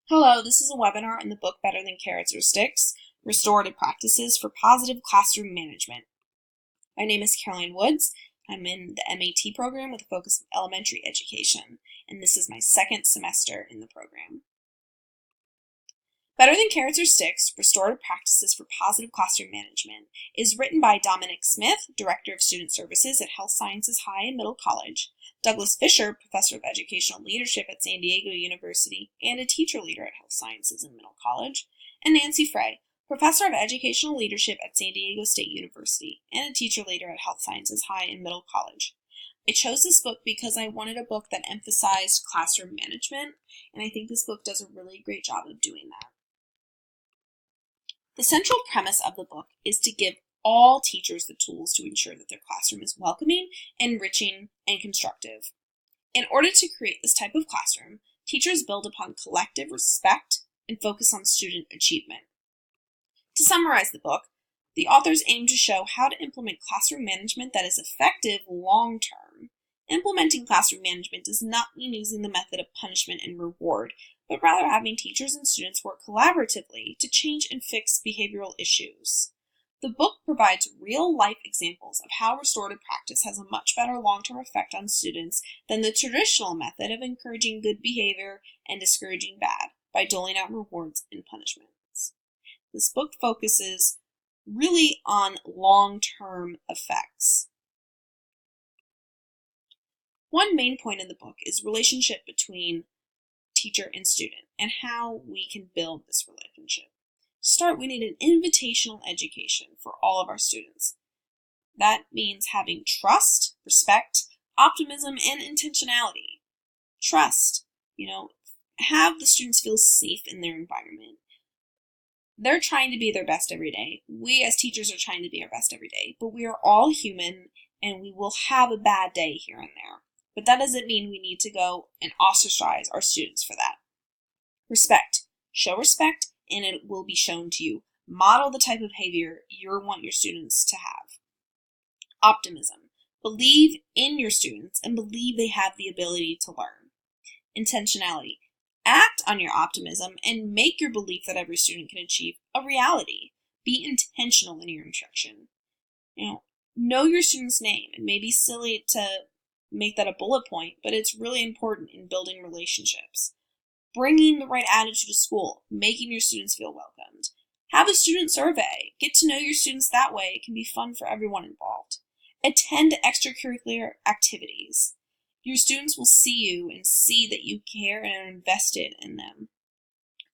Hello, this is a webinar in the book Better Than Carrots or Sticks, Restorative Practices for Positive Classroom Management. My name is Caroline Woods. I'm in the MAT program with a focus on elementary education, and this is my second semester in the program. Better Than Carrots or Sticks, Restorative Practices for Positive Classroom Management is written by Dominic Smith, Director of Student Services at Health Sciences High and Middle College, Douglas Fisher, Professor of Educational Leadership at San Diego University and a teacher leader at Health Sciences and Middle College, and Nancy Frey, Professor of Educational Leadership at San Diego State University and a teacher leader at Health Sciences High and Middle College. I chose this book because I wanted a book that emphasized classroom management, and I think this book does a really great job of doing that. The central premise of the book is to give all teachers the tools to ensure that their classroom is welcoming, enriching, and constructive. In order to create this type of classroom, teachers build upon collective respect and focus on student achievement. To summarize the book, the authors aim to show how to implement classroom management that is effective long-term. Implementing classroom management does not mean using the method of punishment and reward, but rather having teachers and students work collaboratively to change and fix behavioral issues. The book provides real-life examples of how restorative practice has a much better long-term effect on students than the traditional method of encouraging good behavior and discouraging bad by doling out rewards and punishments. This book focuses really on long-term effects. One main point in the book is relationship between teacher and student and how we can build this relationship. To start, we need an invitational education for all of our students. That means having trust, respect, optimism, and intentionality. Trust, have the students feel safe in their environment. They're trying to be their best every day. We as teachers are trying to be our best every day, but we are all human and we will have a bad day here and there. But that doesn't mean we need to go and ostracize our students for that. Respect. Show respect and it will be shown to you. Model the type of behavior you want your students to have. Optimism. Believe in your students and believe they have the ability to learn. Intentionality. Act on your optimism and make your belief that every student can achieve a reality. Be intentional in your instruction. Know your student's name. It may be silly to make that a bullet point, but it's really important in building relationships. Bringing the right attitude to school, making your students feel welcomed. Have a student survey. Get to know your students that way. It can be fun for everyone involved. Attend extracurricular activities. Your students will see you and see that you care and are invested in them.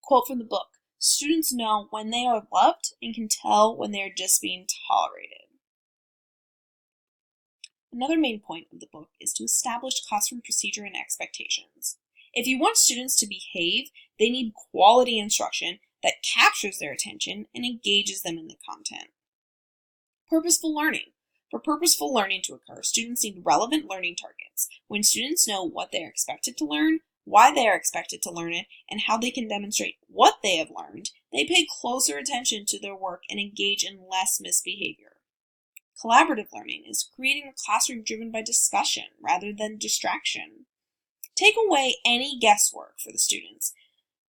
Quote from the book, students know when they are loved and can tell when they are just being tolerated. Another main point of the book is to establish classroom procedure and expectations. If you want students to behave, they need quality instruction that captures their attention and engages them in the content. Purposeful learning. For purposeful learning to occur, students need relevant learning targets. When students know what they are expected to learn, why they are expected to learn it, and how they can demonstrate what they have learned, they pay closer attention to their work and engage in less misbehavior. Collaborative learning is creating a classroom driven by discussion rather than distraction. Take away any guesswork for the students.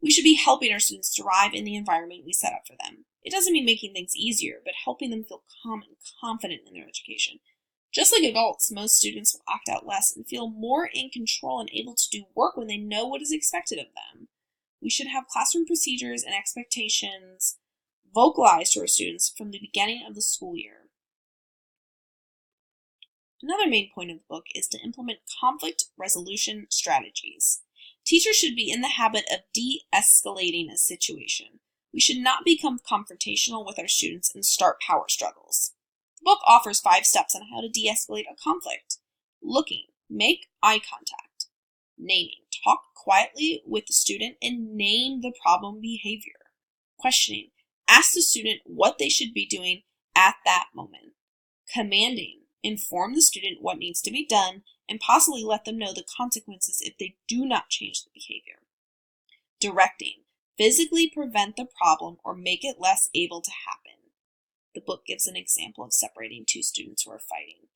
We should be helping our students thrive in the environment we set up for them. It doesn't mean making things easier, but helping them feel calm and confident in their education. Just like adults, most students will act out less and feel more in control and able to do work when they know what is expected of them. We should have classroom procedures and expectations vocalized to our students from the beginning of the school year. Another main point of the book is to implement conflict resolution strategies. Teachers should be in the habit of de-escalating a situation. We should not become confrontational with our students and start power struggles. The book offers 5 steps on how to de-escalate a conflict. Looking, make eye contact. Naming, talk quietly with the student and name the problem behavior. Questioning, ask the student what they should be doing at that moment. Commanding, inform the student what needs to be done and possibly let them know the consequences if they do not change the behavior. Directing, physically prevent the problem or make it less able to happen. The book gives an example of separating 2 students who are fighting.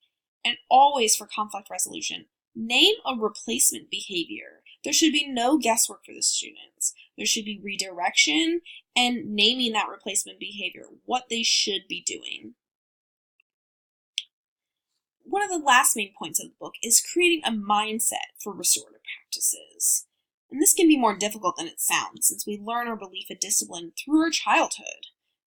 And always for conflict resolution, name a replacement behavior. There should be no guesswork for the students. There should be redirection and naming that replacement behavior, what they should be doing. One of the last main points of the book is creating a mindset for restorative practices. And this can be more difficult than it sounds, since we learn our belief in discipline through our childhood.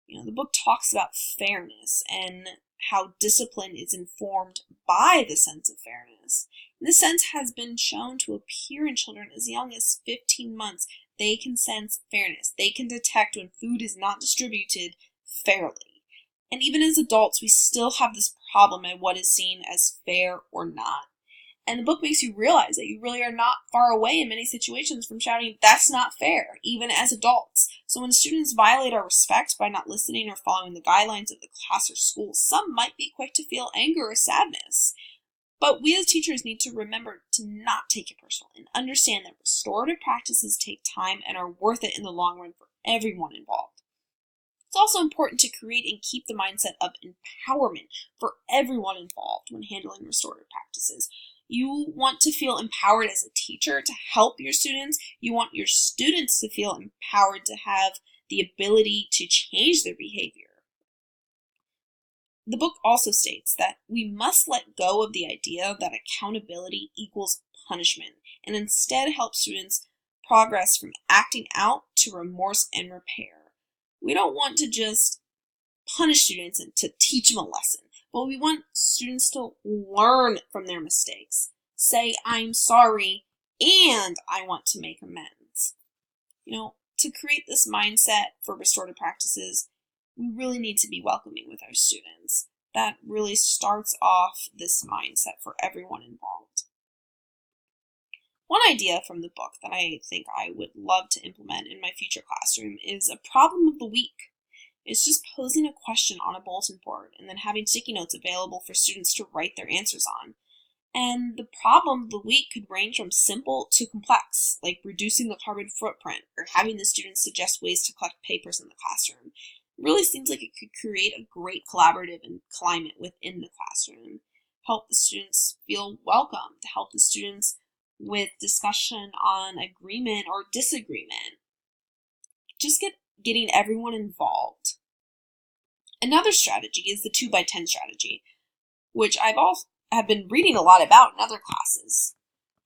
The book talks about fairness and how discipline is informed by the sense of fairness. And this sense has been shown to appear in children as young as 15 months. They can sense fairness. They can detect when food is not distributed fairly. And even as adults, we still have this problem at what is seen as fair or not. And the book makes you realize that you really are not far away in many situations from shouting, "That's not fair," even as adults. So when students violate our respect by not listening or following the guidelines of the class or school, some might be quick to feel anger or sadness. But we as teachers need to remember to not take it personal and understand that restorative practices take time and are worth it in the long run for everyone involved. It's also important to create and keep the mindset of empowerment for everyone involved when handling restorative practices. You want to feel empowered as a teacher to help your students. You want your students to feel empowered to have the ability to change their behavior. The book also states that we must let go of the idea that accountability equals punishment and instead help students progress from acting out to remorse and repair. We don't want to just punish students and to teach them a lesson, but we want students to learn from their mistakes, say, "I'm sorry, and I want to make amends." To create this mindset for restorative practices, we really need to be welcoming with our students. That really starts off this mindset for everyone involved. One idea from the book that I think I would love to implement in my future classroom is a problem of the week. It's just posing a question on a bulletin board and then having sticky notes available for students to write their answers on. And the problem of the week could range from simple to complex, like reducing the carbon footprint or having the students suggest ways to collect papers in the classroom. It really seems like it could create a great collaborative climate within the classroom, help the students feel welcome, to help the students with discussion on agreement or disagreement. Just getting everyone involved. Another strategy is the 2x10 strategy, which have been reading a lot about in other classes.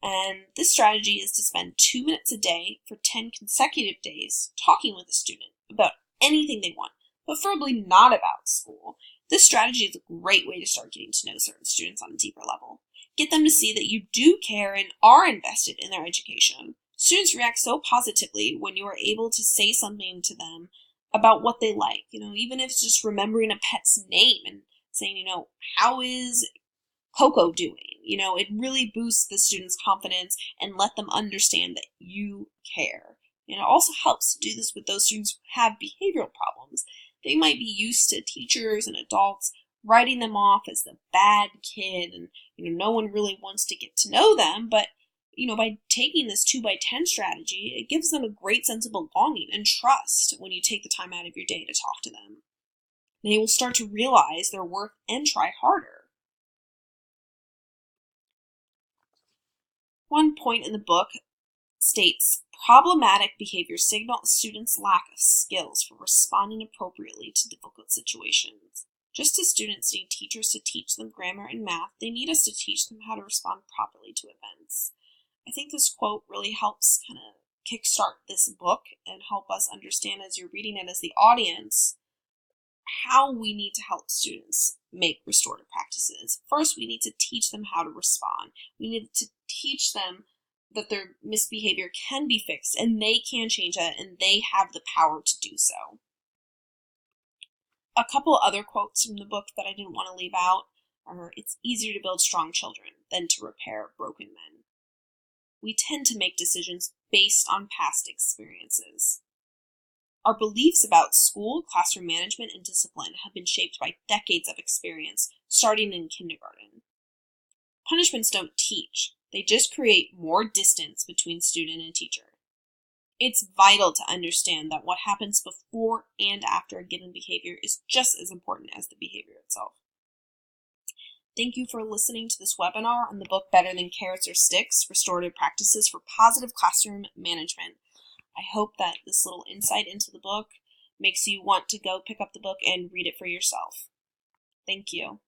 And this strategy is to spend 2 minutes a day for 10 consecutive days talking with a student about anything they want, preferably not about school. This strategy is a great way to start getting to know certain students on a deeper level. Get them to see that you do care and are invested in their education. Students react so positively when you are able to say something to them about what they like, even if it's just remembering a pet's name and saying, "How is Coco doing?" It really boosts the students' confidence and let them understand that you care. And it also helps to do this with those students who have behavioral problems. They might be used to teachers and adults writing them off as the bad kid, and no one really wants to get to know them, but by taking this 2x10 strategy, it gives them a great sense of belonging and trust when you take the time out of your day to talk to them. They will start to realize their worth and try harder. One point in the book states, problematic behavior signal a student's lack of skills for responding appropriately to difficult situations. Just as students need teachers to teach them grammar and math, they need us to teach them how to respond properly to events. I think this quote really helps kind of kickstart this book and help us understand as you're reading it as the audience how we need to help students make restorative practices. First, we need to teach them how to respond. We need to teach them that their misbehavior can be fixed and they can change it and they have the power to do so. A couple other quotes from the book that I didn't want to leave out are, "It's easier to build strong children than to repair broken men." We tend to make decisions based on past experiences. Our beliefs about school, classroom management, and discipline have been shaped by decades of experience, starting in kindergarten. Punishments don't teach. They just create more distance between student and teacher. It's vital to understand that what happens before and after a given behavior is just as important as the behavior itself. Thank you for listening to this webinar on the book Better Than Carrots or Sticks, Restorative Practices for Positive Classroom Management. I hope that this little insight into the book makes you want to go pick up the book and read it for yourself. Thank you.